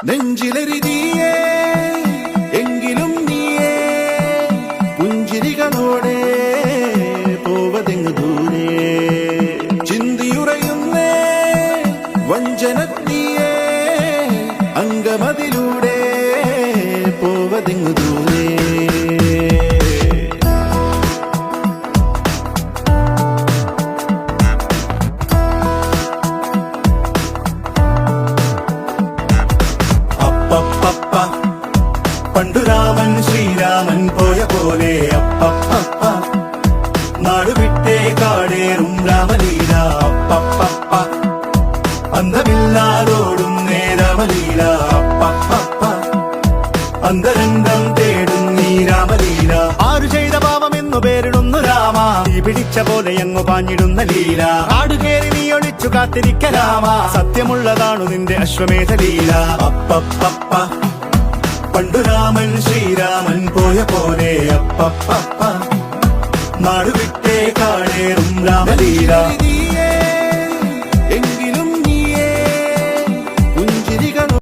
നെഞ്ചിലെരിതിയേ എങ്കിലും നീയേ പുഞ്ചിരികളോടെ പോവതെങ്ങു ദൂരെ ചിന്തിയുറയുന്നേ വഞ്ചനത്തിയേ അങ്കമതിലൂടെ പോവതെങ്ങു ദൂരെ പണ്ടു രാമൻ ശ്രീരാമൻ പോയ പോലെ അപ്പപ്പ നാടുവിട്ടേ കാടേറും രാമലീല അപ്പപ്പ അന്തമില്ലാതോടും നേരമലീല അപ്പപ്പ അന്തരംഗം തേടും നീ രാമലീല ആരു ചെയ്ത പാപമെന്നു പേരിടുന്നു രാമ നീ പിടിച്ച പോലെ എങ്ങു പാഞ്ഞിടുന്ന ലീല ആടുകേറി നീ ഒളിച്ചു കാത്തിരിക്ക രാമ സത്യമുള്ളതാണു നിന്റെ അശ്വമേധ ലീല അപ്പപ്പ പണ്ടു രാമൻ ശ്രീരാമൻ പോയ പോലെ അപ്പപ്പ നാടുവിട്ടേ കാടേറും രാമലീല